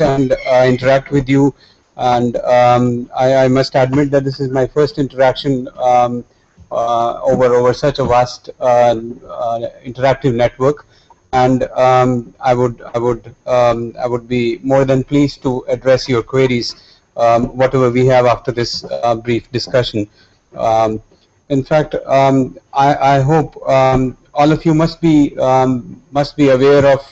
and interact with you. And I must admit that this is my first interaction over such a vast interactive network, and I would be more than pleased to address your queries, whatever we have after this brief discussion. In fact, I hope all of you must be aware of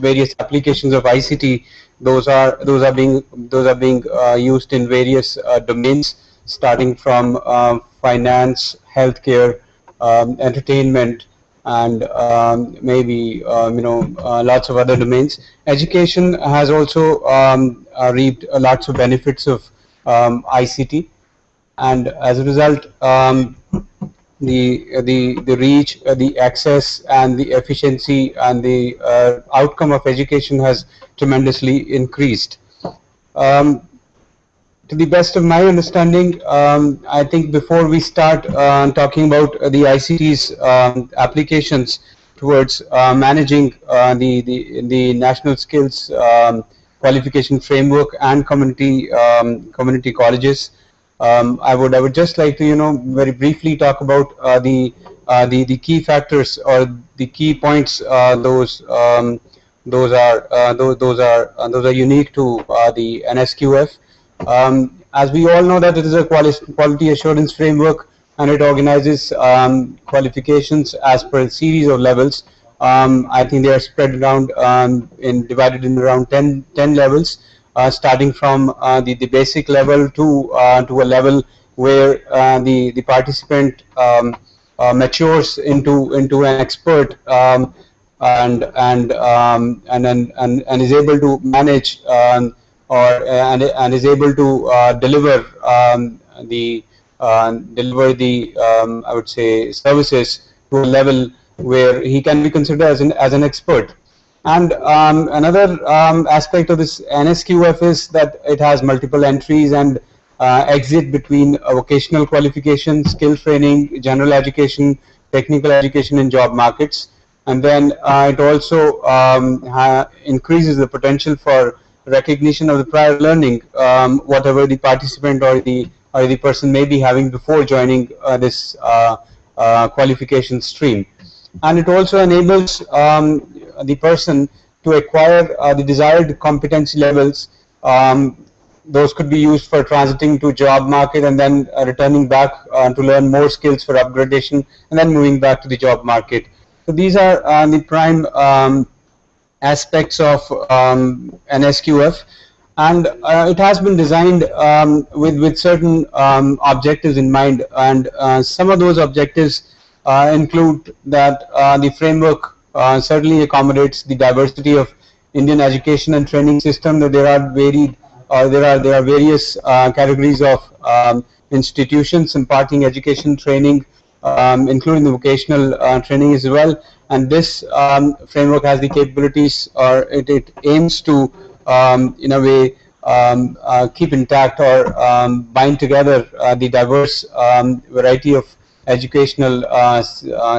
various applications of ICT. Those are being used in various domains, starting from finance, healthcare, entertainment, and maybe lots of other domains. Education has also reaped lots of benefits of ICT, and as a result, the reach, the access, and the efficiency and the outcome of education has tremendously increased. To the best of my understanding, I think before we start talking about the ICT's applications towards managing the national skills qualification framework and community colleges, I would just like to very briefly talk about the key factors or the key points. Those are unique to the NSQF. As we all know that it is a quality assurance framework, and it organizes qualifications as per a series of levels. I think they are spread around divided in around 10 levels, starting from the basic level to a level where the participant matures into an expert and is able to manage and is able to deliver the I would say services to a level where he can be considered as an expert. And another aspect of this NSQF is that it has multiple entries and exit between vocational qualifications, skill training, general education, technical education in job markets. And then it also increases the potential for recognition of the prior learning, whatever the participant or the person may be having before joining this qualification stream. And it also enables the person to acquire the desired competency levels. Those could be used for transiting to job market and then returning back to learn more skills for upgradation and then moving back to the job market. So these are the prime aspects of NSQF, and it has been designed with certain objectives in mind, and some of those objectives include that the framework certainly accommodates the diversity of Indian education and training system. That there are various categories of institutions imparting education training, including the vocational training as well. And this framework has the capabilities, or it aims to, in a way, keep intact or bind together the diverse variety of educational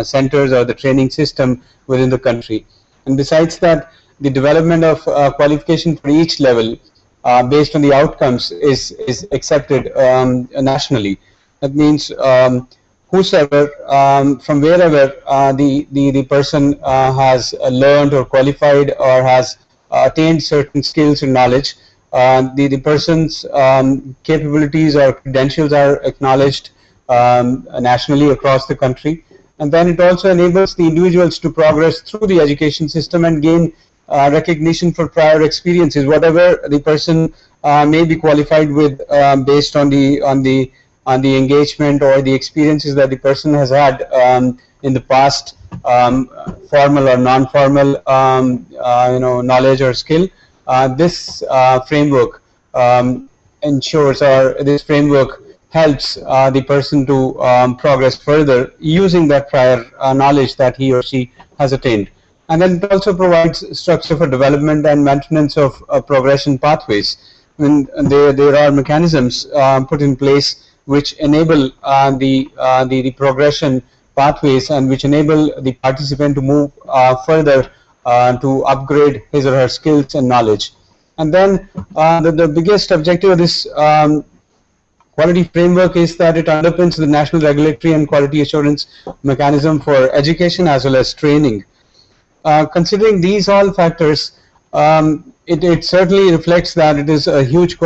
centers or the training system within the country. And besides that, the development of qualification for each level based on the outcomes is accepted nationally. That means whosoever, from wherever the person has learned or qualified or has attained certain skills and knowledge, the person's capabilities or credentials are acknowledged nationally across the country. And then it also enables the individuals to progress through the education system and gain recognition for prior experiences, whatever the person may be qualified with based on the engagement or the experiences that the person has had in the past, formal or non-formal knowledge or skill. This framework ensures, or this framework helps the person to progress further using that prior knowledge that he or she has attained. And then it also provides structure for development and maintenance of progression pathways. And there are mechanisms put in place which enable the progression pathways and which enable the participant to move further to upgrade his or her skills and knowledge. And then the biggest objective of this quality framework is that it underpins the national regulatory and quality assurance mechanism for education as well as training. Considering these all factors, it certainly reflects that it is a huge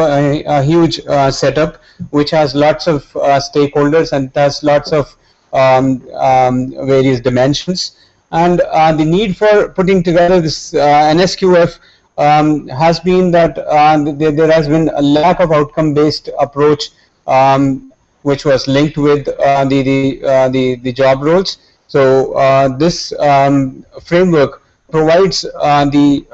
setup which has lots of stakeholders and has lots of various dimensions. And the need for putting together this NSQF has been that there has been a lack of outcome-based approach, which was linked with the job roles. So this framework provides the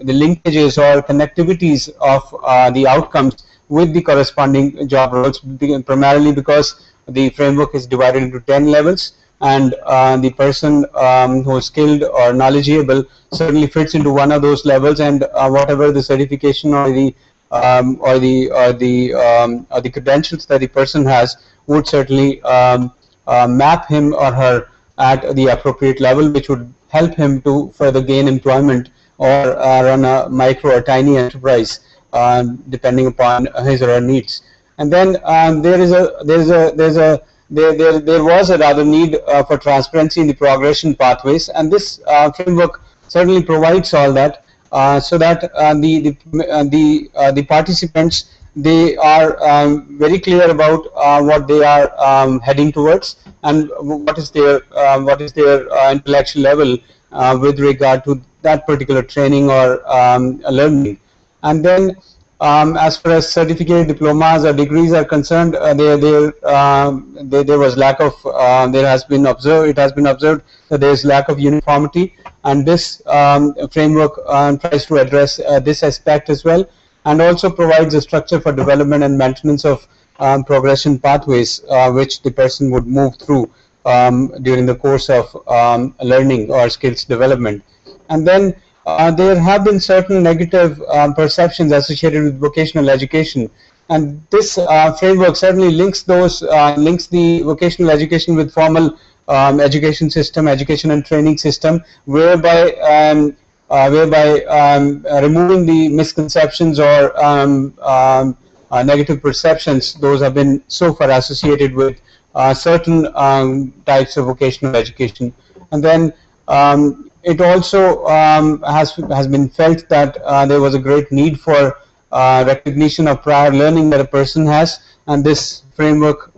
linkages or connectivities of the outcomes with the corresponding job roles, primarily because the framework is divided into 10 levels, and the person who is skilled or knowledgeable certainly fits into one of those levels, and whatever the certification or the credentials that the person has would certainly map him or her at the appropriate level, which would help him to further gain employment or run a micro or tiny enterprise, depending upon his or her needs. And then there was a rather need for transparency in the progression pathways, and this framework certainly provides all that, so that the participants, they are very clear about what they are heading towards, and what is their intellectual level with regard to that particular training or learning. And then as far as certificate, diplomas or degrees are concerned, there was lack of it has been observed that there is lack of uniformity, and this framework tries to address this aspect as well, and also provides a structure for development and maintenance of progression pathways, which the person would move through during the course of learning or skills development. And then there have been certain negative perceptions associated with vocational education, and this framework certainly links the vocational education with formal education system, education and training system, whereby removing the misconceptions or negative perceptions, those have been so far associated with certain types of vocational education. And then it also has been felt that there was a great need for recognition of prior learning that a person has, and this framework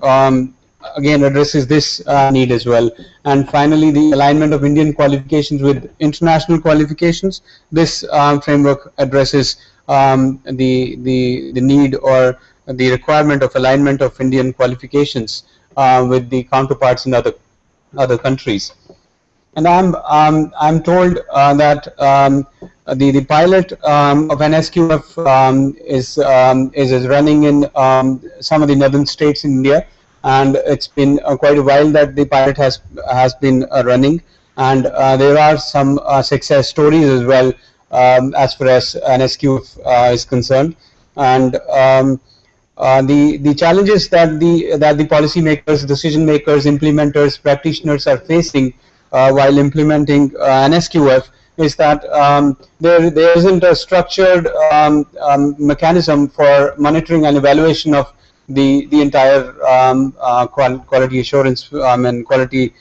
again addresses this need as well. And finally, the alignment of Indian qualifications with international qualifications. This framework addresses the need or the requirement of alignment of Indian qualifications with the counterparts in other countries. And I'm told that the pilot of NSQF is running in some of the northern states in India, and it's been quite a while that the pilot has been running, and there are some success stories as well as far as NSQF is concerned. And the challenges that the policymakers, decision makers, implementers, practitioners are facing while implementing NSQF is that there isn't a structured mechanism for monitoring and evaluation of the entire quality assurance and quality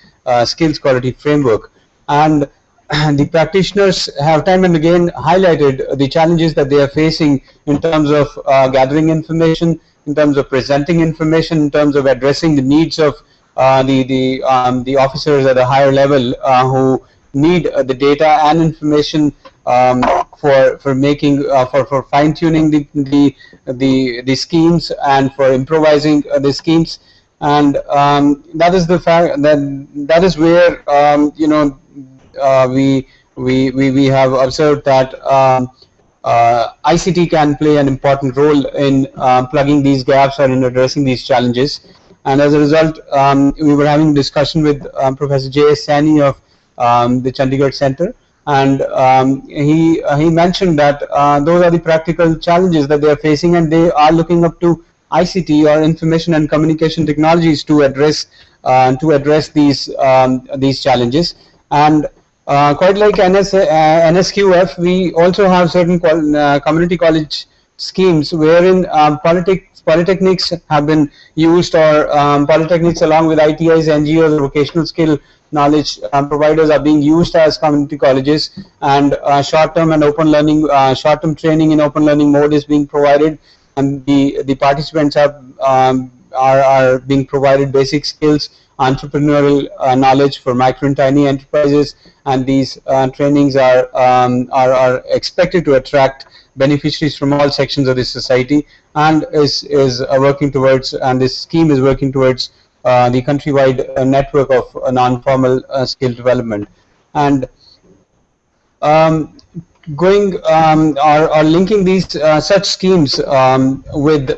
skills quality framework. And the practitioners have time and again highlighted the challenges that they are facing in terms of gathering information, in terms of presenting information, in terms of addressing the needs of the officers at a higher level who need the data and information for making for fine tuning the schemes and for improvising the schemes. And that is the fact that is where we have observed that ICT can play an important role in plugging these gaps or in addressing these challenges. And as a result, we were having a discussion with Professor J.S. Saini of the Chandigarh Center, and he mentioned that those are the practical challenges that they are facing, and they are looking up to ICT or information and communication technologies to address these challenges. And Quite like NSQF, we also have certain community college schemes wherein polytechnics have been used, or polytechnics along with ITIs, NGOs, or vocational skill knowledge providers are being used as community colleges, and short-term and open learning, short-term training in open learning mode is being provided, and the participants are being provided basic skills, entrepreneurial knowledge for micro and tiny enterprises, and these trainings are expected to attract beneficiaries from all sections of the society, and is working towards, and this scheme is working towards the countrywide network of non-formal skill development. And going or linking these such schemes with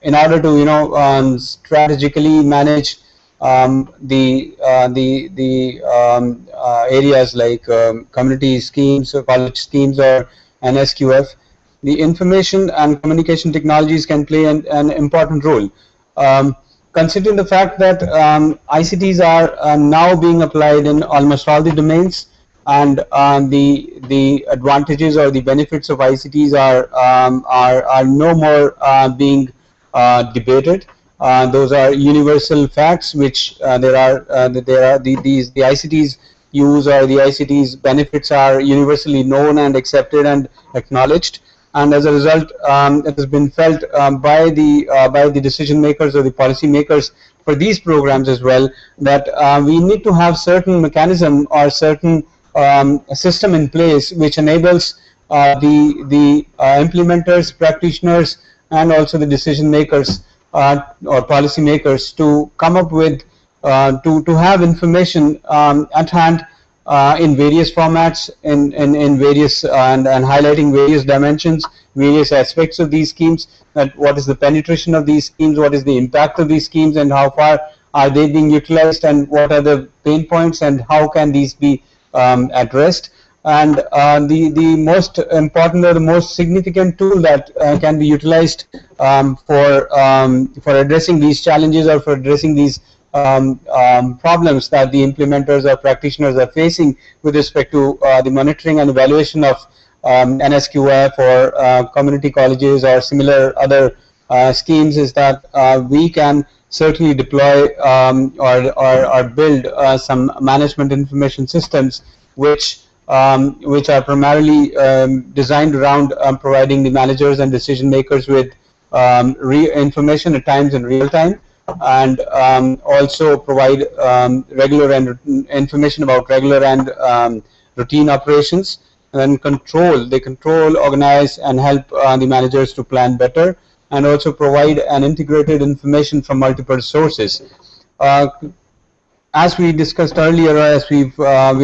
in order to strategically manage the areas like community schemes or college schemes or NSQF, the information and communication technologies can play an important role. Considering the fact that ICTs are now being applied in almost all the domains, and the advantages or the benefits of ICTs are no more being debated. Those are universal facts, which the ICTs use, or the ICTs benefits are universally known and accepted and acknowledged, and as a result, it has been felt by the decision makers or the policy makers for these programs as well, that we need to have certain mechanism or certain system in place which enables the implementers, practitioners, and also the decision makers or policy makers to come up with to have information at hand in various formats, in various and highlighting various dimensions, various aspects of these schemes, that what is the penetration of these schemes, what is the impact of these schemes, and how far are they being utilized, and what are the pain points, and how can these be addressed. And the most important or the most significant tool that can be utilized for addressing these challenges or for addressing these problems that the implementers or practitioners are facing with respect to the monitoring and evaluation of NSQF or community colleges or similar other schemes, is that we can certainly deploy or build some management information systems which are primarily designed around providing the managers and decision makers with information at times in real time, and also provide regular and information about regular and routine operations, and they control, organize, and help the managers to plan better, and also provide an integrated information from multiple sources. As we discussed earlier, or as we've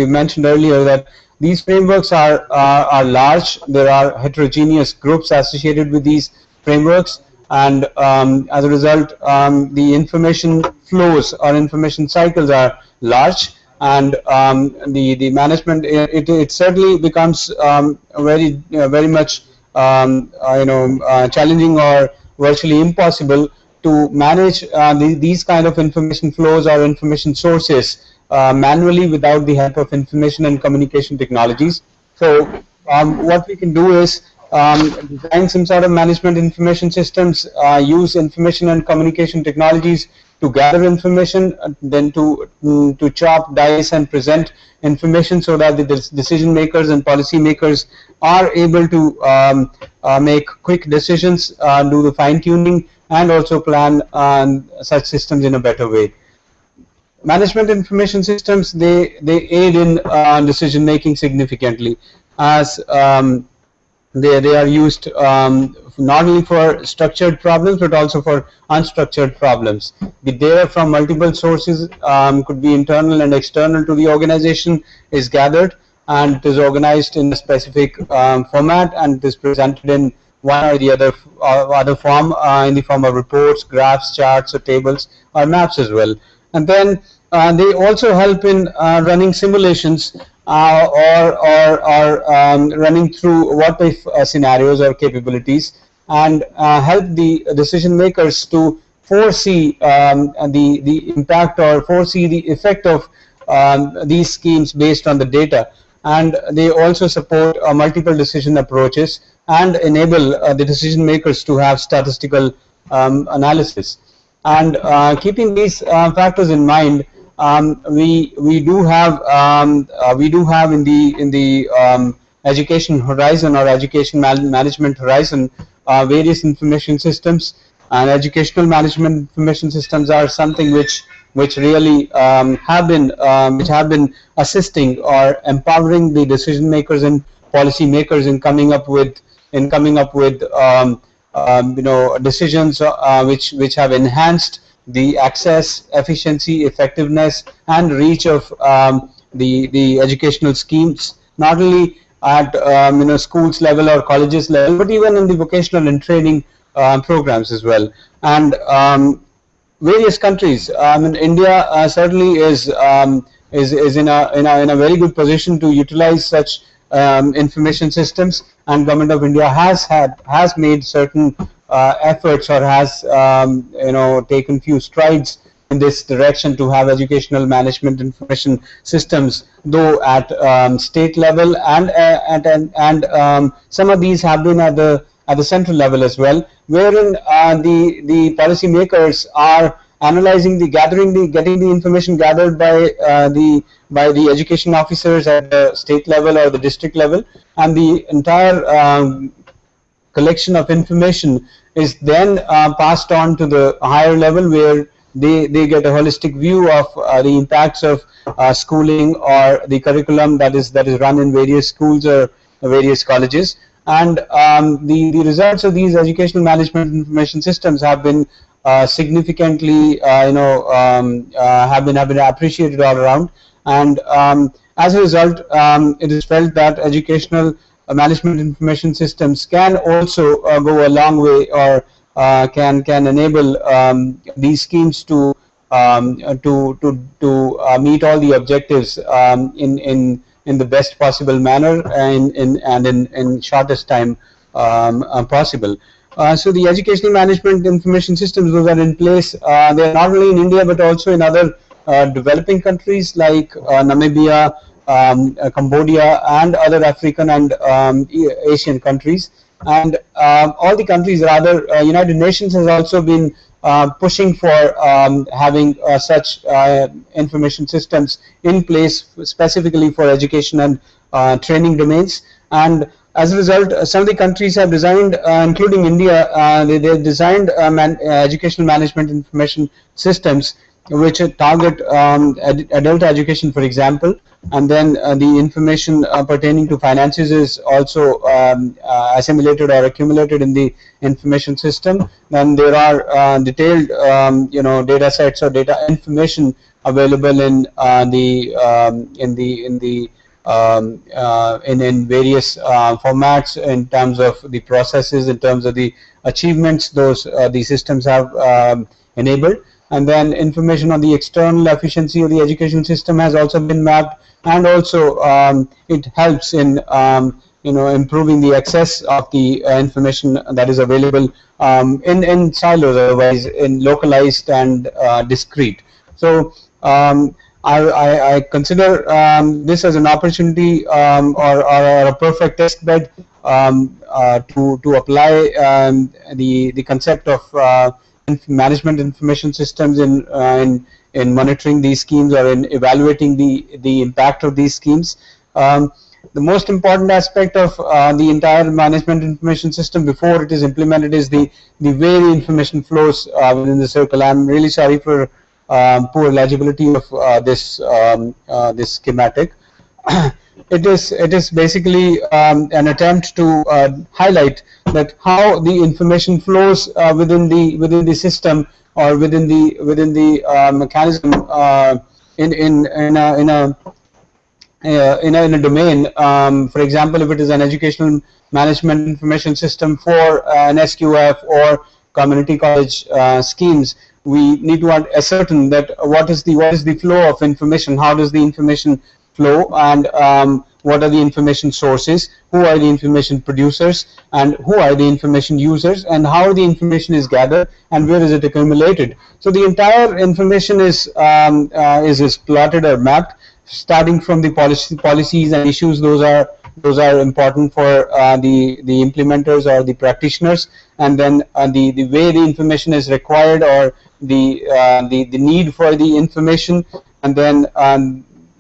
mentioned earlier, that these frameworks are large. There are heterogeneous groups associated with these frameworks, and as a result, the information flows or information cycles are large, and the management, it certainly becomes very much challenging or virtually impossible to manage these kind of information flows or information sources manually without the help of information and communication technologies. So what we can do is design some sort of management information systems, use information and communication technologies to gather information, then to chop, dice, and present information so that the decision makers and policy makers are able to make quick decisions, do the fine tuning, and also plan such systems in a better way. Management information systems, they aid in decision making significantly, as they are used not only for structured problems but also for unstructured problems. The data from multiple sources, could be internal and external to the organization, is gathered and it is organized in a specific format, and it is presented in one or the other form, in the form of reports, graphs, charts, or tables, or maps as well. And then they also help in running simulations or running through what if scenarios or capabilities, and help the decision makers to foresee the impact or foresee the effect of these schemes based on the data, and they also support multiple decision approaches and enable the decision makers to have statistical analysis. And keeping these factors in mind, we do have in the education horizon or education management horizon various information systems, and educational management information systems are something which really have been assisting or empowering the decision makers and policy makers in coming up with decisions which have enhanced the access, efficiency, effectiveness, and reach of the educational schemes, not only at schools level or colleges level, but even in the vocational and training programs as well. And various countries, India certainly is in a very good position to utilize such information systems, and Government of India has made certain efforts, or has taken few strides in this direction to have educational management information systems, though at state level, and some of these have been at the central level as well, wherein the policy makers are analyzing getting the information gathered by the education officers at the state level or the district level, and the entire collection of information is then passed on to the higher level, where they get a holistic view of the impacts of schooling or the curriculum that is run in various schools or various colleges. And the results of these educational management information systems have been significantly have been appreciated all around, and as a result, it is felt that educational management information systems can also go a long way, or can enable these schemes to meet all the objectives in the best possible manner, and in shortest time possible. So the educational management information systems, those are in place. They are not only in India but also in other developing countries like Namibia, Cambodia, and other African and Asian countries. And all the countries, rather, United Nations has also been pushing for having such information systems in place specifically for education and training domains. And as a result, some of the countries have designed, including India, they have designed educational management information systems which target adult education, for example, and then the information pertaining to finances is also assimilated or accumulated in the information system. Then there are detailed data sets or data information available in various formats, in terms of the processes, in terms of the achievements those the systems have enabled. And then information on the external efficiency of the education system has also been mapped, and also it helps in improving the access of the information that is available in silos, otherwise in localized and discrete. So I consider this as an opportunity or a perfect test bed to apply the concept of management information systems in monitoring these schemes, or in evaluating the impact of these schemes. The most important aspect of the entire management information system before it is implemented is the way the information flows within the circle. I'm really sorry for poor legibility of this schematic. It is basically an attempt to highlight that how the information flows within the system, or within the mechanism in a domain. For example, if it is an educational management information system for NSQF or community college schemes, we need to ascertain that what is the flow of information, how does the information flow, and what are the information sources, who are the information producers, and who are the information users, and how the information is gathered, and where is it accumulated. So the entire information is plotted or mapped, starting from the policies and issues. Those are important for the implementers or the practitioners, and then the way the information is required, or the need for the information, and then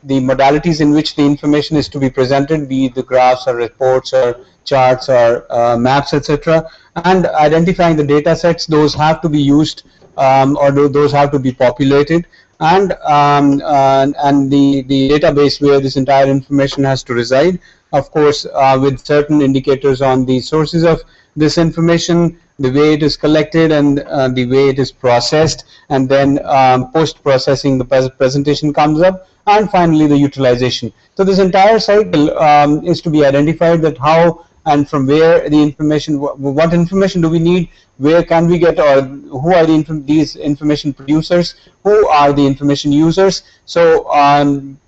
the modalities in which the information is to be presented, be it the graphs or reports or charts or maps, etc., and identifying the data sets. Those have to be used, or those have to be populated, and the database where this entire information has to reside, of course, with certain indicators on the sources of this information, the way it is collected, and the way it is processed, and then post-processing the presentation comes up, and finally the utilization. So this entire cycle is to be identified, that how and from where the information, what information do we need, where can we get, or who are these information producers, who are the information users. So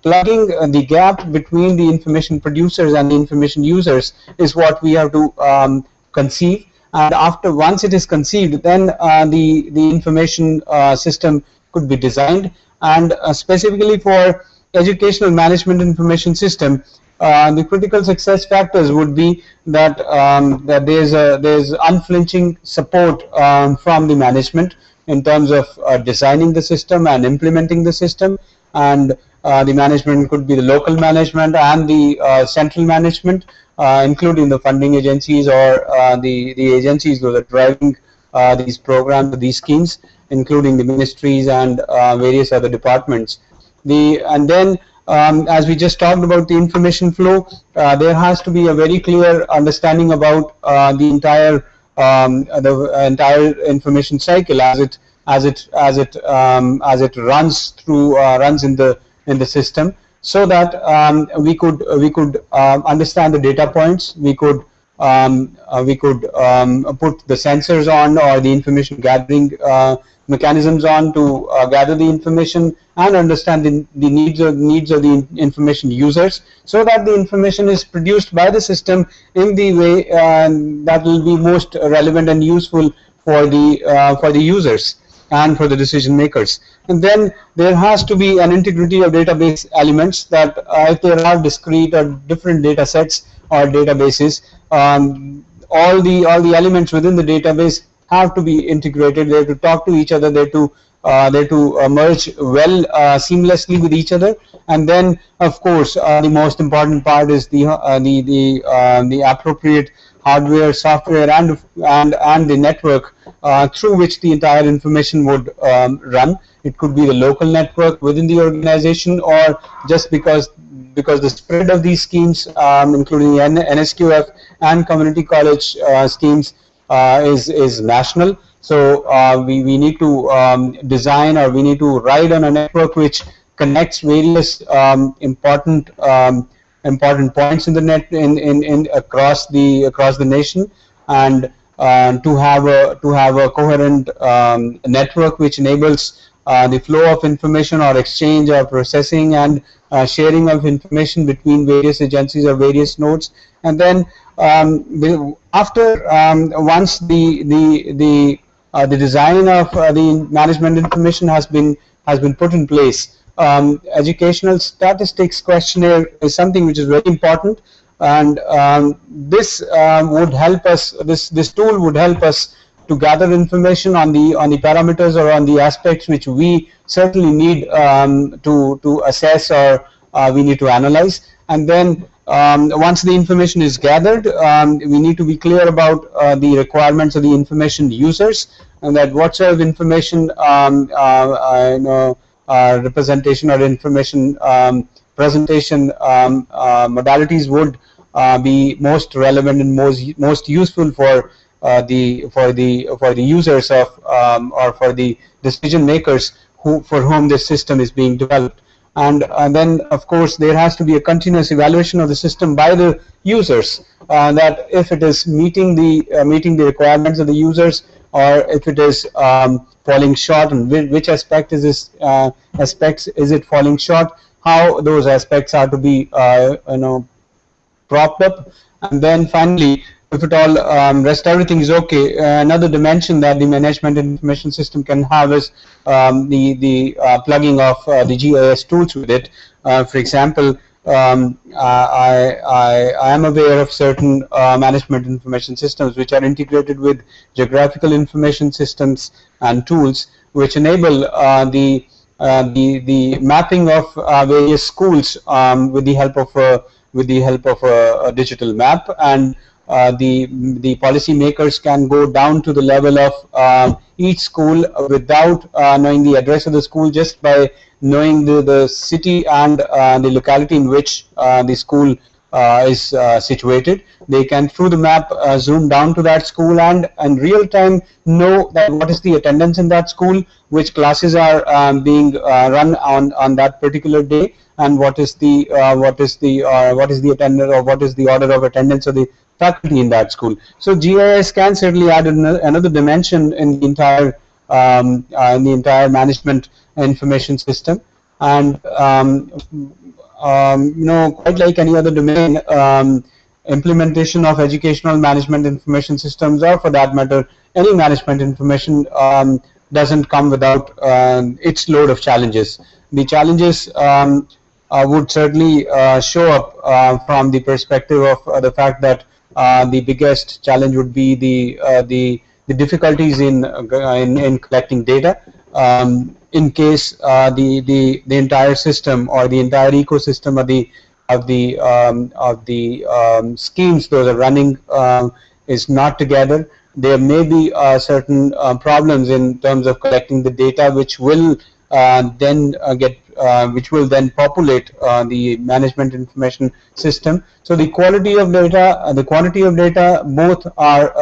plugging the gap between the information producers and the information users is what we have to conceive. And once it is conceived, then the information system could be designed. And specifically for educational management information system, the critical success factors would be that that there's unflinching support from the management in terms of designing the system and implementing the system. And the management could be the local management and the central management, including the funding agencies, or the agencies that are driving these programs, these schemes, including the ministries and various other departments. And then as we just talked about the information flow, there has to be a very clear understanding about the entire information cycle as it runs through runs in the system, so that we could understand the data points. We could put the sensors on, or the information gathering mechanisms on, to gather the information and understand the needs of the information users, so that the information is produced by the system in the way that will be most relevant and useful for the users and for the decision makers. And then there has to be an integrity of database elements, that if there are discrete or different data sets or databases, all the elements within the database have to be integrated. They have to talk to each other. They're to merge well seamlessly with each other. And then, of course, the most important part is the appropriate hardware, software, and the network through which the entire information would run. It could be the local network within the organization, or just because the spread of these schemes, including NSQF and community college schemes, is national. So we need to design, or we need to ride on a network which connects various important points in the net across the nation, and to have a coherent network which enables the flow of information, or exchange or processing and sharing of information between various agencies or various nodes. And then once the design of the management information has been put in place, educational statistics questionnaire is something which is very important, and this would help us. This tool would help us to gather information on the parameters, or on the aspects which we certainly need to assess, or we need to analyze. And then once the information is gathered, we need to be clear about the requirements of the information users, and that what sort of information representation or information presentation modalities would be most relevant and most useful for the users of or for the decision makers for whom this system is being developed. And then, of course, there has to be a continuous evaluation of the system by the users, that if it is meeting the requirements of the users, or if it is falling short, and which aspect is it falling short, how those aspects are to be propped up. And then finally, if at all everything is okay, another dimension that the management information system can have is the plugging of the GIS tools with it. For example, I am aware of certain management information systems which are integrated with geographical information systems and tools, which enable the mapping of various schools with the help of a digital map, and the policymakers can go down to the level of each school without knowing the address of the school, just by knowing the city and the locality in which the school is situated. They can, through the map, zoom down to that school and in real time know that what is the attendance in that school, which classes are being run on that particular day, and what is the attendance, or what is the order of attendance of the faculty in that school. So GIS can certainly add another dimension in the entire management information system. And quite like any other domain, implementation of educational management information systems, or for that matter any management information, doesn't come without its load of challenges. The challenges would certainly show up from the perspective of the fact that the biggest challenge would be the difficulties in collecting data. In case the entire system or the entire ecosystem of the schemes those are running is not together, there may be certain problems in terms of collecting the data, which will then populate the management information system. So the quality of data and the quantity of data both are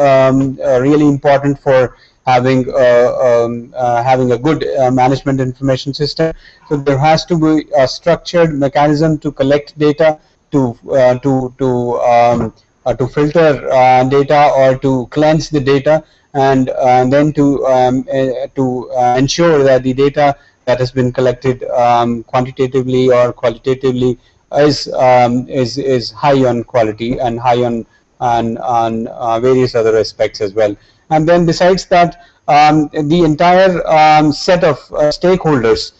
really important for having a good management information system. So there has to be a structured mechanism to collect data, to filter data, or to cleanse the data, and then to ensure that the data that has been collected quantitatively or qualitatively is high on quality and high on various other aspects as well. And then besides that, the entire set of stakeholders,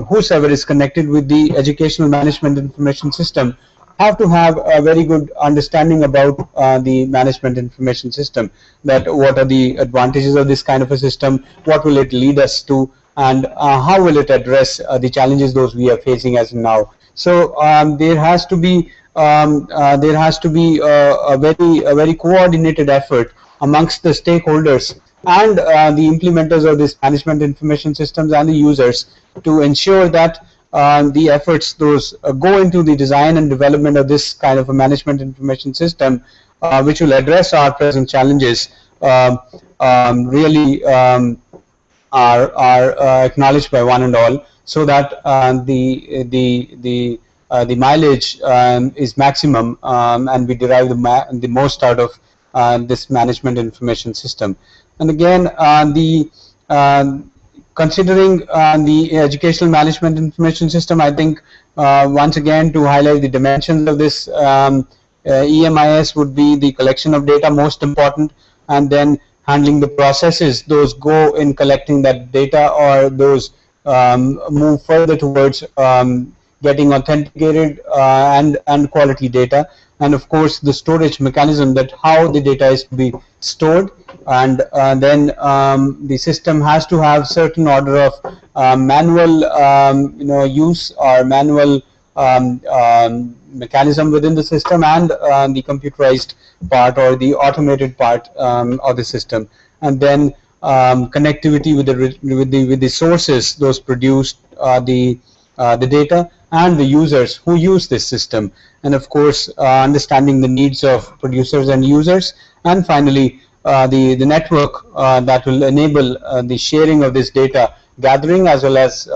whosoever is connected with the educational management information system, have to have a very good understanding about the management information system, that what are the advantages of this kind of a system, what will it lead us to, and how will it address the challenges those we are facing as now. So there has to be a very coordinated effort amongst the stakeholders and the implementers of this management information systems and the users, to ensure that the efforts those go into the design and development of this kind of a management information system, which will address our present challenges, really are acknowledged by one and all, so that the mileage is maximum, and we derive the most out of this management information system. And again, considering the educational management information system, I think once again, to highlight the dimensions of this EMIS, would be the collection of data most important, and then handling the processes those go in collecting that data, or those move further towards getting authenticated and quality data, and of course the storage mechanism, that how the data is to be stored. And then the system has to have certain order of manual use, or manual mechanism within the system, and the computerized part or the automated part of the system, and then connectivity with the sources those produced the data, and the users who use this system, and of course understanding the needs of producers and users, and finally the network that will enable the sharing of this data, gathering as well as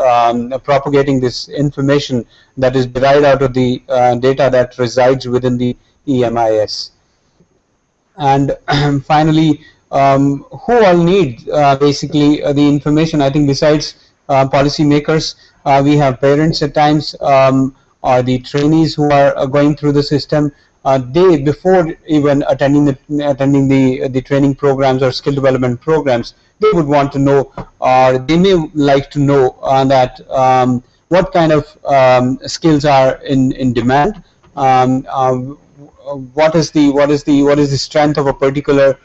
propagating this information that is derived out of the data that resides within the EMIS. And finally, who all need basically the information? I think besides policymakers, we have parents at times, or the trainees who are going through the system. They, before even attending the training programs or skill development programs, they would want to know, or they may like to know that what kind of skills are in demand, what is the strength of a particular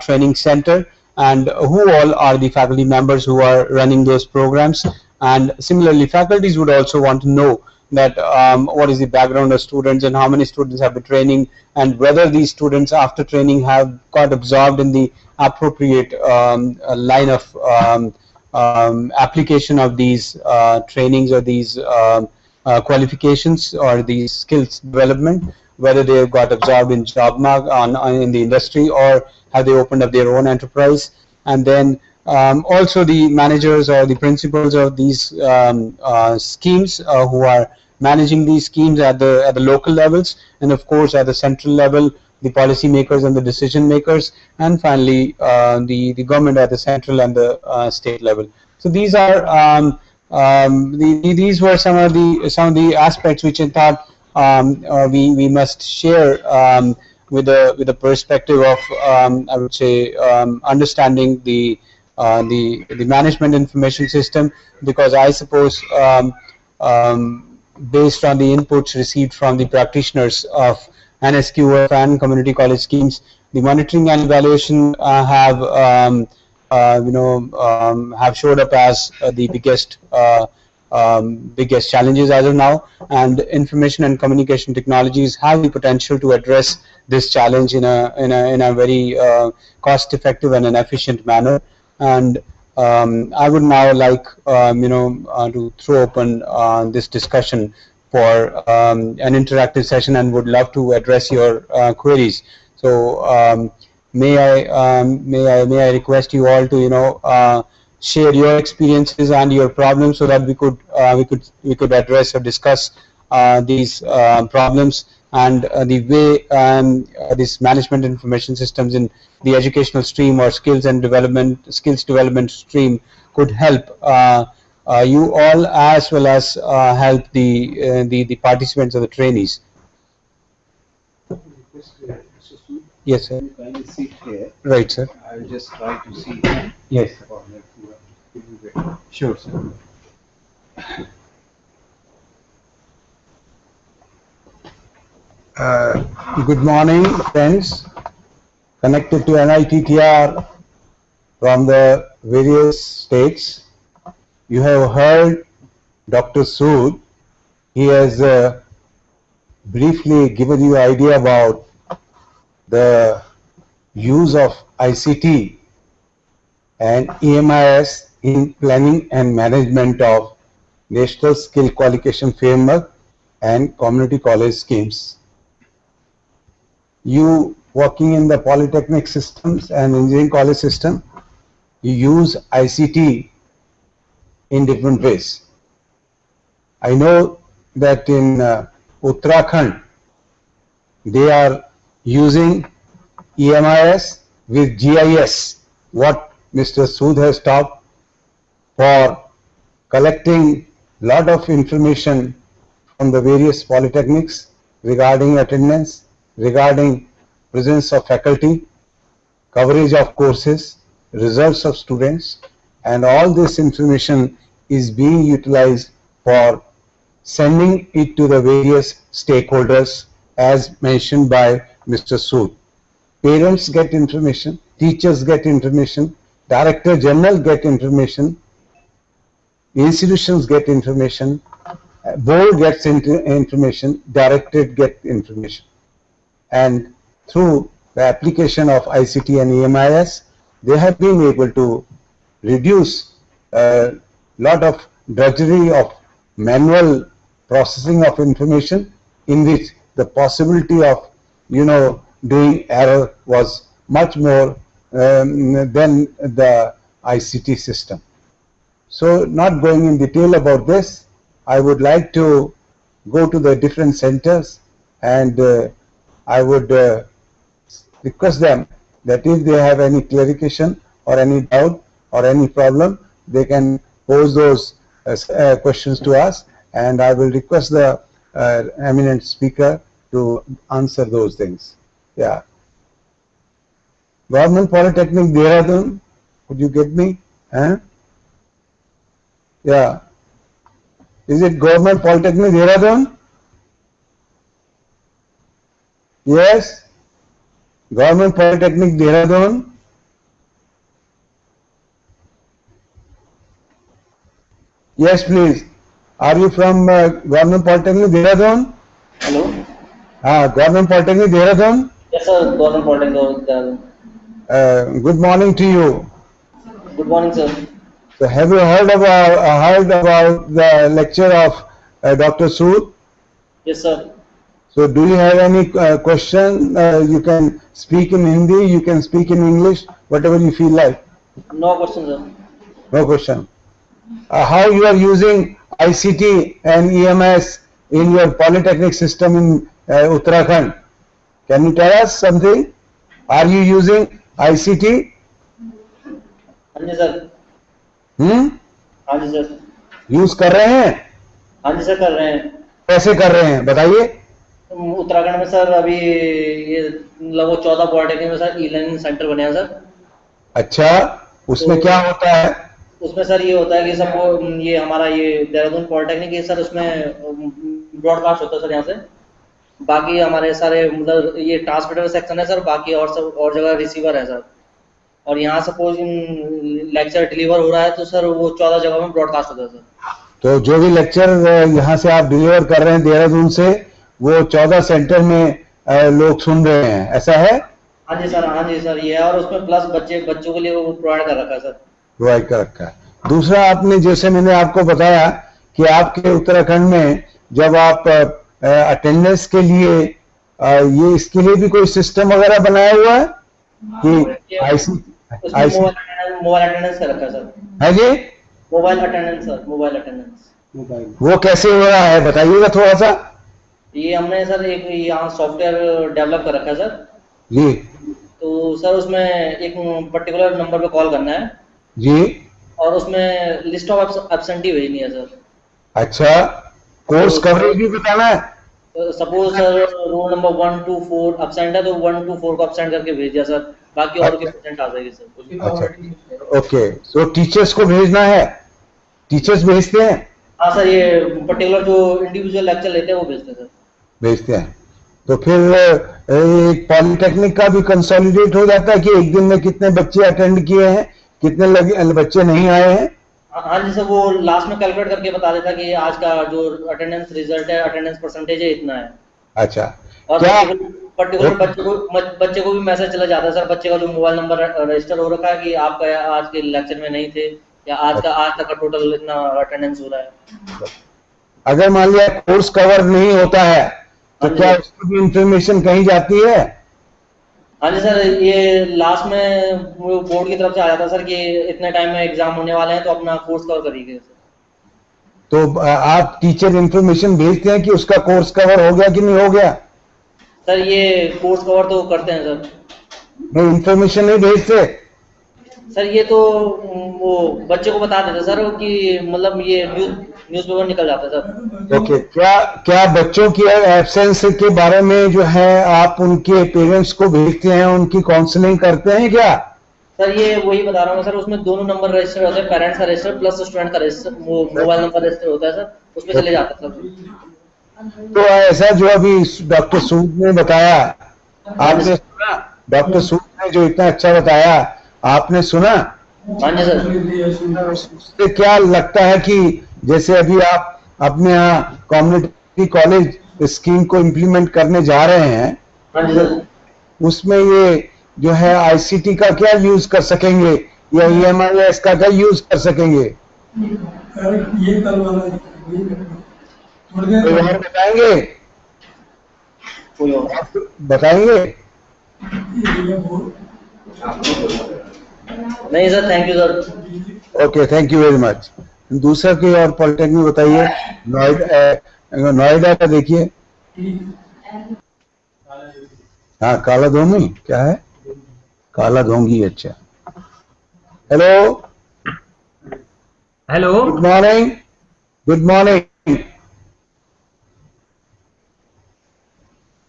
training center, and who all are the faculty members who are running those programs. And similarly, faculties would also want to know that what is the background of students and how many students have been training, and whether these students after training have got absorbed in the appropriate line of application of these trainings or these qualifications or these skills development, whether they have got absorbed in job market in the industry, or have they opened up their own enterprise. And then also the managers or the principals of these schemes who are managing these schemes at the local levels, and of course at the central level, the policy makers and the decision makers, and finally the government at the central and the state level. So these are these were some of the aspects which I thought we must share with the perspective of I would say understanding the management information system, because I suppose based on the inputs received from the practitioners of NSQF and community college schemes, the monitoring and evaluation have have showed up as the biggest challenges as of now, and information and communication technologies have the potential to address this challenge in a very cost-effective and an efficient manner. And I would now like to throw open this discussion for an interactive session, and would love to address your queries. So may I request you all to share your experiences and your problems, so that we could address or discuss these problems, and the way this management information systems in the educational stream or skills development stream could help you all, as well as help the participants or the trainees. Yes, sir. Kindly sit here. Right, sir. I will just try to see. Yes. Sure, sir. Good morning, friends. Connected to NITTR from the various states. You have heard Dr. Sood. He has briefly given you an idea about the use of ICT and EMIS in planning and management of National Skill Qualification Framework and community college schemes. You working in the polytechnic systems and engineering college system, you use ICT in different ways. I know that in Uttarakhand, they are using EMIS with GIS, what Mr. Sood has talked, for collecting lot of information from the various polytechnics regarding attendance, regarding presence of faculty, coverage of courses, results of students, and all this information is being utilized for sending it to the various stakeholders as mentioned by Mr. Sood. Parents get information, teachers get information, Director General get information, institutions get information, board gets information, directorate get information. And through the application of ICT and EMIS, they have been able to reduce a lot of drudgery of manual processing of information, in which the possibility of doing error was much more than the ICT system. So, not going in detail about this, I would like to go to the different centers, and I would request them that if they have any clarification or any doubt or any problem, they can pose those questions to us, and I will request the eminent speaker to answer those things. Yeah. Government Polytechnic Dehradun, could you get me? Huh? Yeah. Is it Government Polytechnic Dehradun? Yes. Government Polytechnic Dehradun. Yes, please. Are you from Government Polytechnic Dehradun? Hello. Government Polytechnic Dehradun. Yes, sir. Government Polytechnic Dehradun. Good morning to you. Good morning, sir. So, have you heard about the lecture of Dr. Sood? Yes, sir. So, do you have any question? You can speak in Hindi. You can speak in English. Whatever you feel like. No question, sir. No question. How you are using ICT and EMS in your polytechnic system in Uttarakhand? Can you tell us something? Are you using ICT? हाँ जी sir. हाँ जी sir. Use कर रहे हैं? हाँ जी sir, कर रहे हैं. कैसे कर रहे हैं बताइए? उत्तराखंड में सर अभी ये लगभग 14 पॉलिटेक्निक में सर ई-लर्निंग सेंटर बने हैं सर. अच्छा, उसमें क्या होता है? उसमें सर ये होता है कि सबको ये हमारा ये देहरादून पॉलिटेक्निक है सर, उसमें ब्रॉडकास्ट होता है सर यहाँ से. बाकी हमारे सारे मतलब ये ट्रांसमीटर सेक्शन है सर, बाकी और सब और जगह रिसीवर है सर. और यहाँ सपोज लेक्चर डिलीवर हो रहा है तो सर वो 14 जगह में ब्रॉडकास्ट होता है सर. तो जो भी लेक्चर यहाँ से आप डिलीवर कर रहे हैं देहरादून से, वो 14 सेंटर में लोग सुन रहे हैं, ऐसा है? हाँ जी सर, हाँ जी सर, ये है. और उसमें प्लस बच्चों के लिए वो प्रोवाइड कर रखा है सर. प्रोवाइड कर रखा है. दूसरा, आपने जैसे मैंने आपको बताया कि आपके उत्तराखंड में जब आप अटेंडेंस के लिए ये इसके लिए भी कोई सिस्टम वगैरह बनाया हुआ है कि मोबाइल अटेंडेंस कर रखा है सर. है जी? Mobile attendance sir, mobile attendance. वो कैसे हो रहा है बताइएगा थोड़ा सा. ये हमने सर एक यहाँ सॉफ्टवेयर डेवलप कर रखा है सर जी. तो सर उसमें एक पर्टिकुलर नंबर पे कॉल करना है जी, और उसमें लिस्ट ऑफ एब्सेंटी भेजनी है सर. अच्छा, कोर्स कवरेज भी बताना है. Suppose sir roll number 1 to 4 absent है तो 1 to 4 को एब्सेंट करके भेज दिया सर. बाकी और के परसेंट आ जाएगी सर. अच्छा, ओके. सो टीचर्स को भेजना है? टीचर्स भेजते हैं? हाँ सर, ये पर्टिकुलर जो इंडिविजुअल लेक्चर लेते हैं वो भेजते हैं सर. भेजते हैं. तो फिर एक पॉलिटेक्निक का भी कंसोलिडेट हो जाता है कि एक दिन में कितने बच्चे अटेंड किए हैं, कितने बच्चे नहीं आए हैं. हाँ जी सर, वो लास्ट में कैलकुलेट करके बता देता कि आज का जो अटेंडेंस रिजल्ट है, अटेंडेंस परसेंटेज है, इतना है. अच्छा. और क्या पर्टिकुलर बच्चे को भी मैसेज चला जाता है सर, बच्चे का जो मोबाइल नंबर रजिस्टर हो रखा है कि आपका आज के लेक्चर में नहीं थे या आज तक का टोटल इतना अटेंडेंस हो रहा है. अगर मान लिया कोर्स कवर नहीं होता है तो क्या उसकी भी इंफॉर्मेशन कहीं जाती है? हाँ जी सर, ये लास्ट में बोर्ड की तरफ से आ जाता है सर कि इतने टाइम में एग्जाम होने वाले हैं तो अपना कोर्स कवर करिए सर. तो आप टीचर इंफॉर्मेशन भेजते हैं कि उसका कोर्स कवर हो गया कि नहीं हो गया? सर ये कोर्स कवर तो करते हैं सर. नहीं, इंफॉर्मेशन नहीं भेजते सर. ये तो वो बच्चे को बता देते सर कि मतलब ये न्यूज़पेपर निकल जाता है सर. ओके. क्या बच्चों की एब्सेंस के बारे में जो है आप उनके पेरेंट्स को भेजते हैं, उनकी काउंसलिंग करते हैं क्या? सर ये वही बता रहा हूँ सर, उसमें दोनों नंबर रजिस्टर होते हैं, पेरेंट्स का रजिस्टर प्लस स्टूडेंट का रजिस्टर, वो मोबाइल नंबर रजिस्टर होता है सर, उसमें चले जाता है सर. तो ऐसा जो अभी डॉक्टर सूद ने बताया, आपने सुना? डॉक्टर सूद ने जो इतना अच्छा बताया आपने सुना? हाँ जी सर. उससे क्या लगता है कि जैसे अभी आप अपने यहाँ कम्युनिटी कॉलेज स्कीम को इम्प्लीमेंट करने जा रहे हैं, हाँ जी सर, उसमें ये जो है आईसीटी का क्या यूज कर सकेंगे या ईएमआईएस का क्या यूज कर सकेंगे? ये बताएंगे? बताएंगे? नहीं sir, thank you sir. Okay, thank you very much. दूसरा कोई और पॉलिटेक्निक बताइए. नोएडा का देखिए. हाँ, काला धोंगी क्या है? काला धोंगी. अच्छा. Hello. Hello. Good morning. Good morning.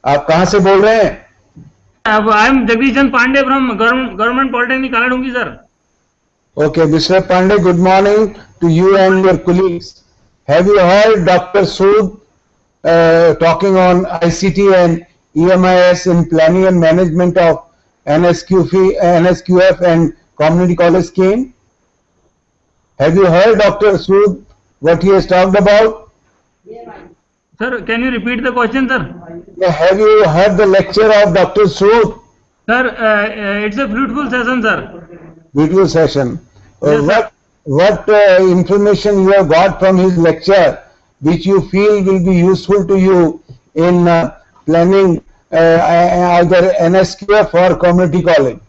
आप कहाँ से बोल रहे हैं? I am Jagdish Chand Pandey from government polytechnic Kaladhungi sir. Okay, Mr. Pandey, good morning to you and your colleagues. Have you heard Dr. Sood talking on ICT and EMIS in planning and management of NSQF and community college scheme? Have you heard Dr. Sood what he has talked about? Sir, can you repeat the question, sir? Have you heard the lecture of Dr. Sood? Sir, it's a fruitful session, sir. Beautiful session. Yes, sir. What information you have got from his lecture which you feel will be useful to you in planning either NSQF or community college?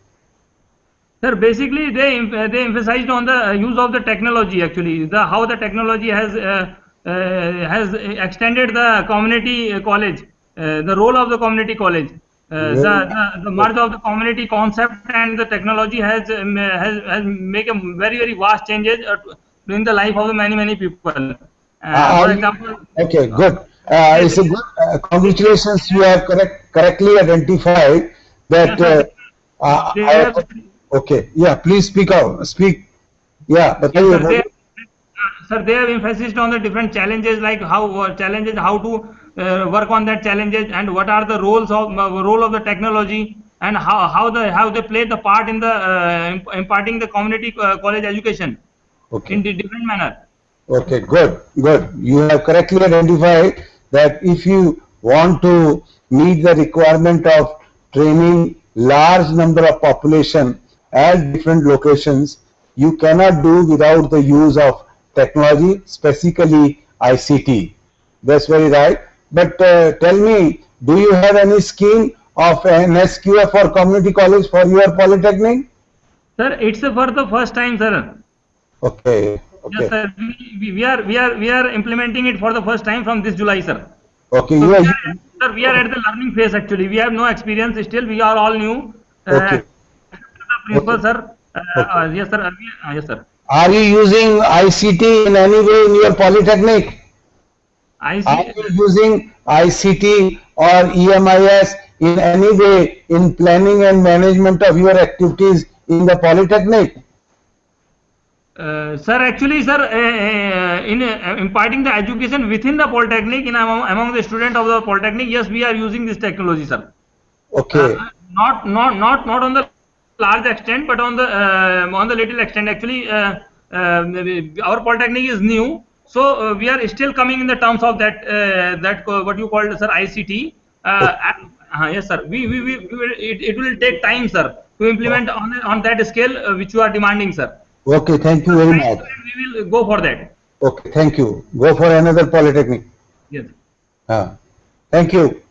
Sir, basically they emphasized on the use of the technology, actually, how the technology has extended the community college, the role of the community college. The merge of the community concept and the technology has make a very vast changes in the life of many people. For example. Okay, good. It's a good. Congratulations, you have correctly identified that. Okay, yeah. Please speak out. Speak. Yeah, but sir, they have emphasized on the different challenges, like how to work on that challenges, and what are the role of the technology, and how they play the part in the imparting the community college education. Okay. In the different manner. Okay, good. You have correctly identified that if you want to meet the requirement of training large number of population at different locations, you cannot do without the use of technology, specifically ICT. That's very right. But tell me, do you have any scheme of NSQF for community college for your polytechnic? Sir, it's for the first time, sir. Okay. Yes, sir. We are implementing it for the first time from this July, sir. Okay. So we are at the learning phase, actually. We have no experience still. We are all new. Okay. Principal, sir. Yes, sir. Yes, sir. Are you using ICT in any way in your polytechnic? Are you using ICT or EMIS in any way in planning and management of your activities in the polytechnic? Sir, actually, sir, in imparting the education within the polytechnic, among the students of the polytechnic, yes, we are using this technology, sir. Okay. Not on the large extent, but on the little extent. Actually, our polytechnic is new, so we are still coming in the terms of that what you called, sir, ICT. Yes, sir. It will take time, sir, to implement on that scale which you are demanding, sir. Okay, thank you very much. We will go for that. Okay, thank you. Go for another polytechnic. Yes. Thank you.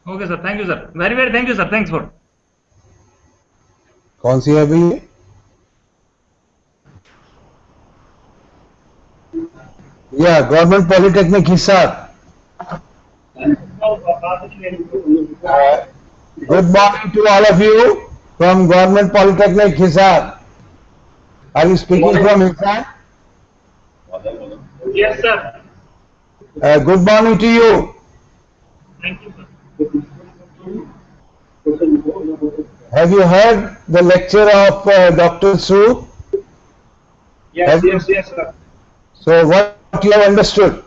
Okay, sir. Thank you, sir. Very thank you, sir. Thanks for. कौन सी है अभी ये? Yeah, Government Polytechnic Hisar. Good morning to all of you from Government Polytechnic Hisar. Are you speaking from Hisar? Yes, sir. Good morning to you. Thank you, sir. Have you heard the lecture of Dr. Sood? Yes, sir. So what you have understood?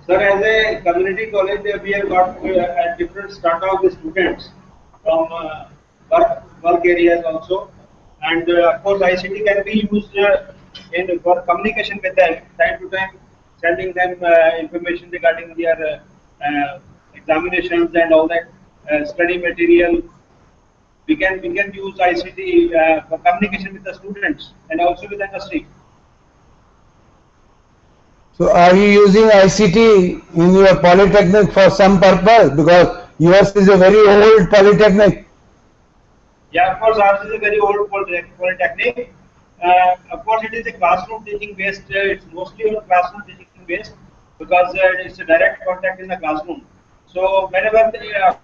Sir, as a community college, we have got a different strata of the students from work areas also, and of course ICT can be used for communication with them, time to time, sending them information regarding their examinations and all that study material. We can use ICT for communication with the students and also with industry. So are you using ICT in your polytechnic for some purpose? Because yours is a very old polytechnic. Yeah, of course, ours is a very old polytechnic. Of course, it is a classroom teaching based. It's mostly on classroom teaching based because it's a direct contact in the classroom. So whenever,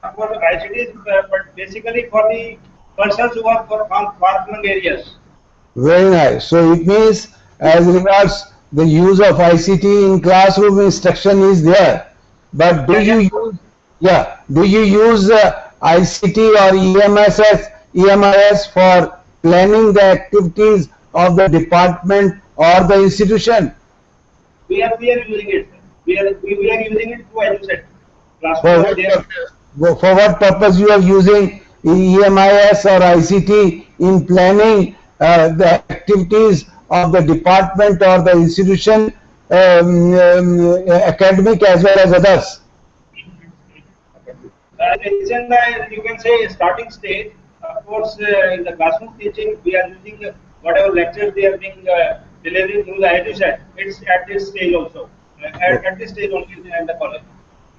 of course, ICT is but basically for the persons who are from far-flung areas. Very nice. So it means as regards the use of ICT in classroom instruction is there, but do you use ICT or EMIS for planning the activities of the Department or the institution? We are using it. We are using it through EduSet. For what purpose you are using EMIS or ICT in planning the activities of the department or the institution, academic as well as others? It's in the, you can say, starting stage. Of course, in the classroom teaching, we are using whatever lectures they are being delivered through the EduSet. It's at this stage also. At this stage only in the college.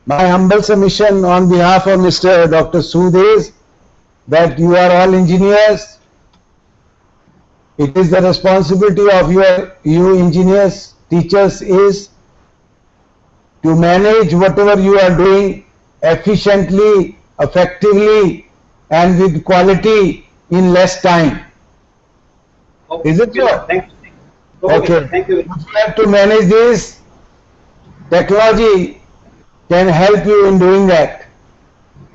My humble submission on behalf of Mr. Dr. Sood is that you are all engineers. It is the responsibility of you engineers, teachers, is to manage whatever you are doing efficiently, effectively, and with quality in less time. Okay. Is it so? Thank you. Okay. Thank you. If you have to manage this, technology can help you in doing that.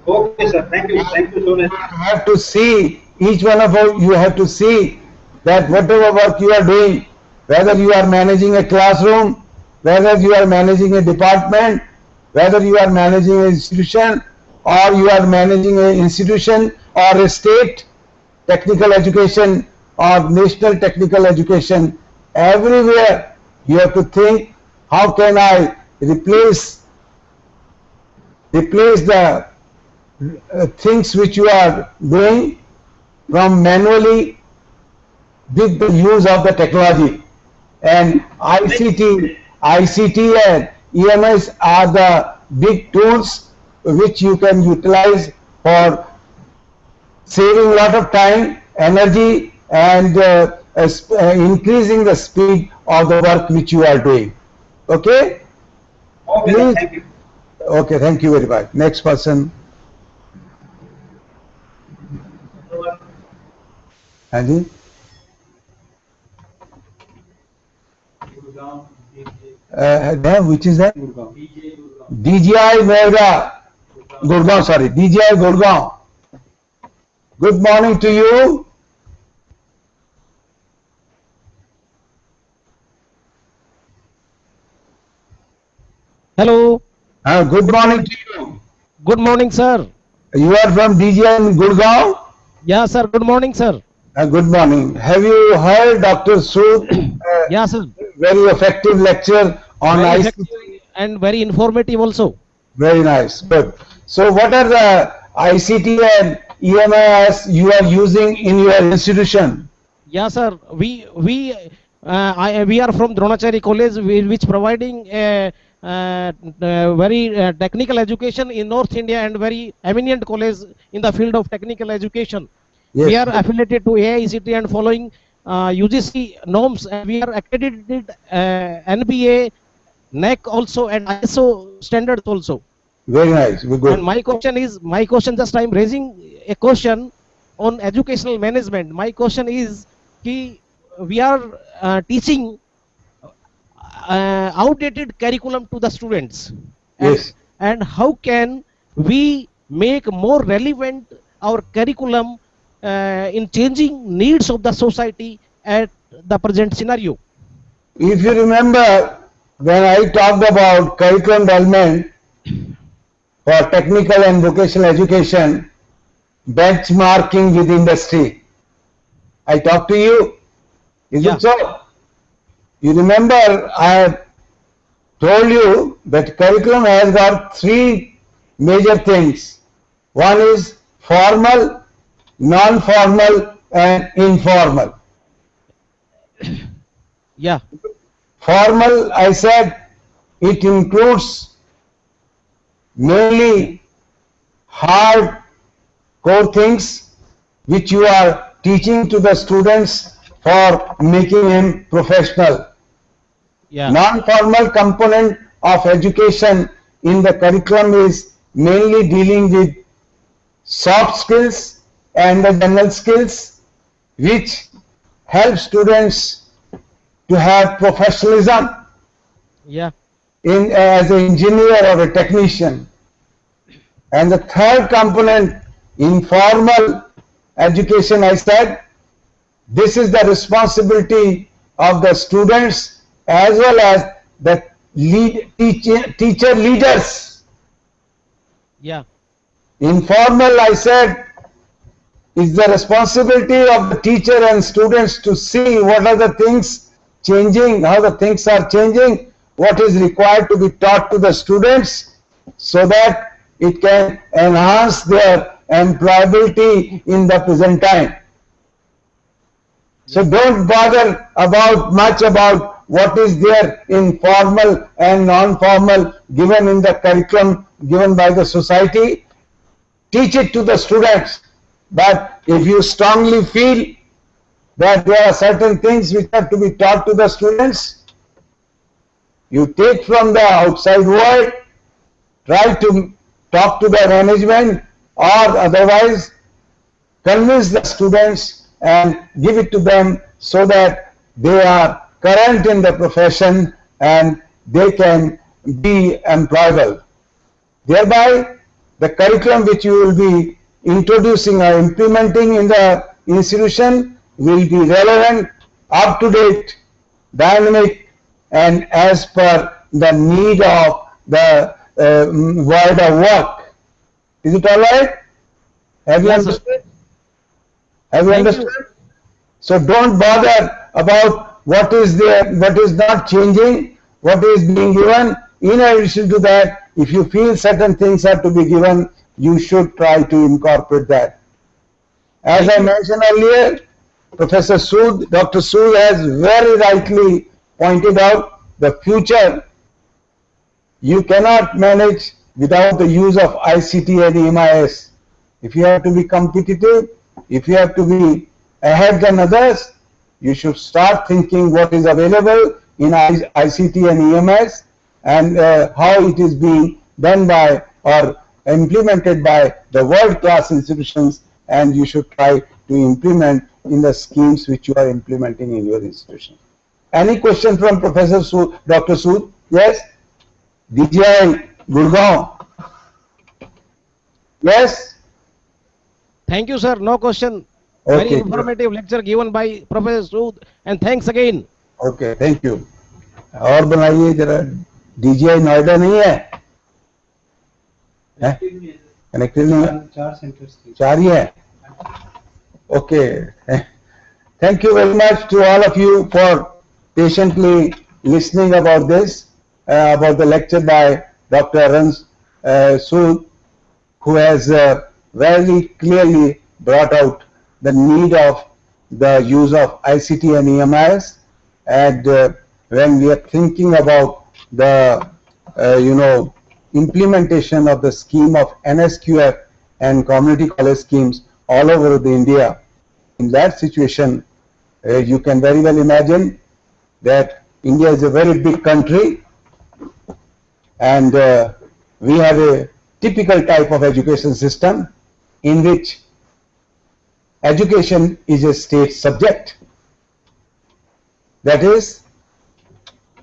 Okay, sir. Thank you. Thank you so much. You have to see, each one of you have to see that whatever work you are doing, whether you are managing a classroom, whether you are managing a department, whether you are managing an institution, or you are managing an institution or a state technical education or national technical education, everywhere you have to think, how can I replace the things which you are doing from manually with the use of the technology. And ICT and EMIS are the big tools which you can utilize for saving a lot of time, energy, and increasing the speed of the work which you are doing. Okay? Okay, Please. thank you. Okay, thank you very much. Next person. Anji? Which is that? DGI Noida. Gurgaon, sorry. DGI Gurgaon. Good morning to you. Hello. Good morning to you. Good morning, sir. You are from DGI in Gurgaon? Yeah, sir. Good morning, sir. Good morning. Have you heard Dr. Sood? Yeah, sir. Very effective lecture on Very ICT. effective and very informative also. Very nice. Good. So what are the ICT and EMIS you are using in your institution? Yeah, sir. We are from Dronachari College, which providing very technical education in North India and very eminent college in the field of technical education. Yes. We are affiliated to AICT and following UGC norms. And we are accredited NBA, NEC also, and ISO standards also. Very nice. We're good. And my question just I am raising a question on educational management. My question is, we are teaching outdated curriculum to the students. Yes. And how can we make more relevant our curriculum in changing needs of the society at the present scenario? If you remember, when I talked about curriculum development for technical and vocational education, benchmarking with industry, I talked to you. Is Yeah. it so? You remember I told you that curriculum has got three major things. One is formal, non-formal, and informal. Yeah. Formal, I said, it includes mainly hard core things which you are teaching to the students for making him professional. Yeah. Non-formal component of education in the curriculum is mainly dealing with soft skills and the general skills which help students to have professionalism Yeah. as an engineer or a technician. And the third component, informal education, I said, this is the responsibility of the students as well as the teacher leaders. Yeah. Informal, I said, is the responsibility of the teacher and students to see what are the things changing, how the things are changing, what is required to be taught to the students so that it can enhance their employability in the present time. So don't bother much about what is there in formal and non-formal given in the curriculum given by the society. Teach it to the students. But if you strongly feel that there are certain things which have to be taught to the students, you take from the outside world, try to talk to the management or otherwise convince the students and give it to them so that they are current in the profession and they can be employable. Thereby, the curriculum which you will be introducing or implementing in the institution will be relevant, up to date, dynamic, and as per the need of the world of work. Is it all right? Have you understood? Have you understood? So don't bother about what is there, what is not changing, what is being given. In addition to that, if you feel certain things are to be given, you should try to incorporate that. As I mentioned earlier, Professor Sood, Dr. Sood has very rightly pointed out the future you cannot manage without the use of ICT and EMIS. If you have to be competitive, if you have to be ahead than others, you should start thinking what is available in ICT and EMIS and how it is being done by or implemented by the world-class institutions, and you should try to implement in the schemes which you are implementing in your institution. Any question from Professor Sood, Dr. Sood? Yes? DGI Gurgaon? Yes? Thank you, sir. No question. Okay, Very informative lecture given by Professor Sood, and thanks again. Okay, thank you. और बनाइए जरा, DGI Noida नहीं है? Connected नहीं है? 4 centres, 4 ही है? Okay. Thank you very much to all of you for patiently listening about this, about the lecture by Dr. Arun Sood, who has very clearly brought out the need of the use of ICT and EMIS. And when we are thinking about the, implementation of the scheme of NSQF and community college schemes all over the India, in that situation, you can very well imagine that India is a very big country, and we have a typical type of education system in which education is a state subject. That is,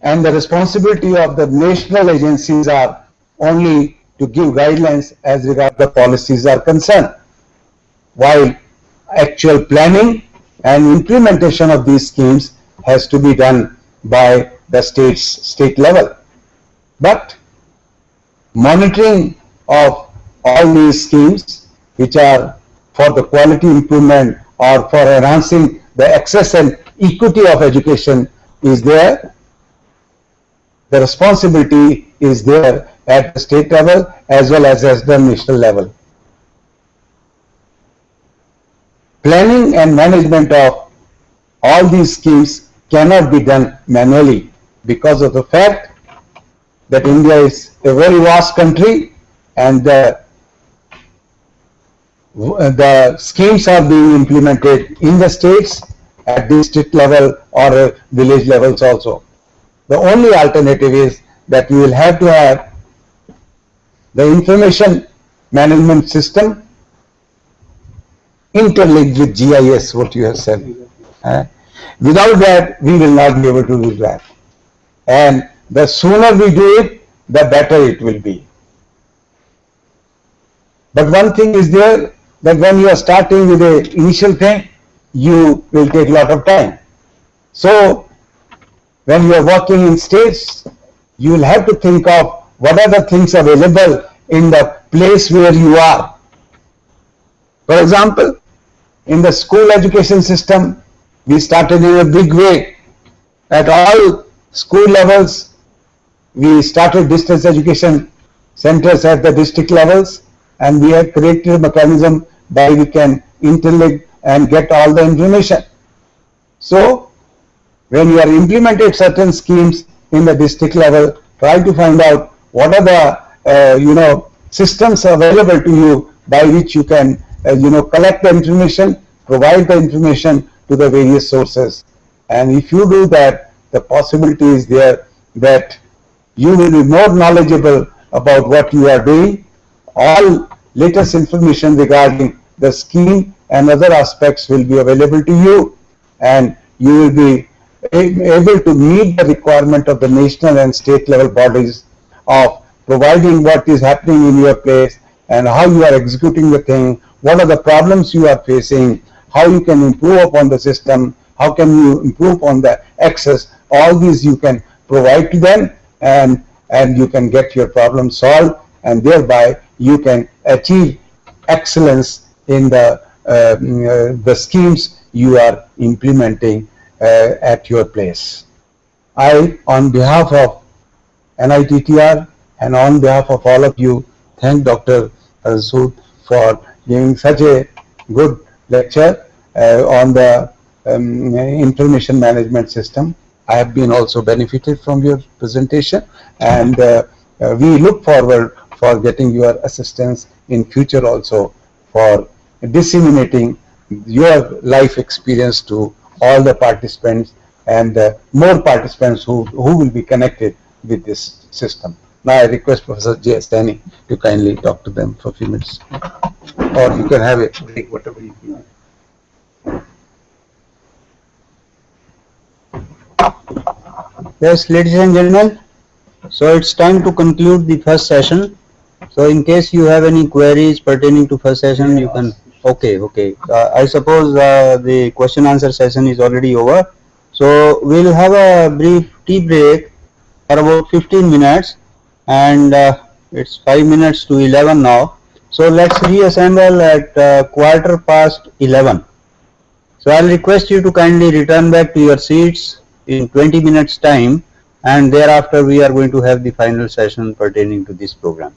and the responsibility of the national agencies are only to give guidelines as regards the policies are concerned, while actual planning and implementation of these schemes has to be done by the state level. But monitoring of all these schemes which are for the quality improvement or for enhancing the access and equity of education is there. The responsibility is there at the state level as well as the national level. Planning and management of all these schemes cannot be done manually because of the fact that India is a very vast country and the schemes are being implemented in the states at district level or village levels also. The only alternative is that we will have to have the information management system interlinked with GIS, what you have said. Without that, we will not be able to do that. And the sooner we do it, the better it will be. But one thing is there, that when you are starting with the initial thing, you will take a lot of time. So when you are working in states, you will have to think of what are the things available in the place where you are. For example, in the school education system, we started in a big way. At all school levels, we started distance education centers at the district levels, and we have created a mechanism by we can interlink and get all the information. So, when you are implemented certain schemes in the district level, try to find out what are the systems available to you by which you can collect the information, provide the information to the various sources. And if you do that, the possibility is there that you will be more knowledgeable about what you are doing. All latest information regarding the scheme and other aspects will be available to you, and you will be able to meet the requirement of the national and state level bodies of providing what is happening in your place and how you are executing the thing, what are the problems you are facing, how you can improve upon the system, how can you improve on the access. All these you can provide to them, and you can get your problem solved, and thereby you can achieve excellence in the schemes you are implementing at your place. I, on behalf of NITTR and on behalf of all of you, thank Dr. Sood for giving such a good lecture on the information management system. I have been also benefited from your presentation, and we look forward for getting your assistance in future also for disseminating your life experience to all the participants and more participants who will be connected with this system. Now I request Professor J. Stani to kindly talk to them for a few minutes. Or you can have a break, whatever you feel. Yes, ladies and gentlemen, so it's time to conclude the first session. So in case you have any queries pertaining to first session, you can. Okay. I suppose the question answer session is already over. So we'll have a brief tea break for about 15 minutes, and it's 5 minutes to 11 now. So let's reassemble at 11:15. So I'll request you to kindly return back to your seats in 20 minutes time, and thereafter we are going to have the final session pertaining to this program.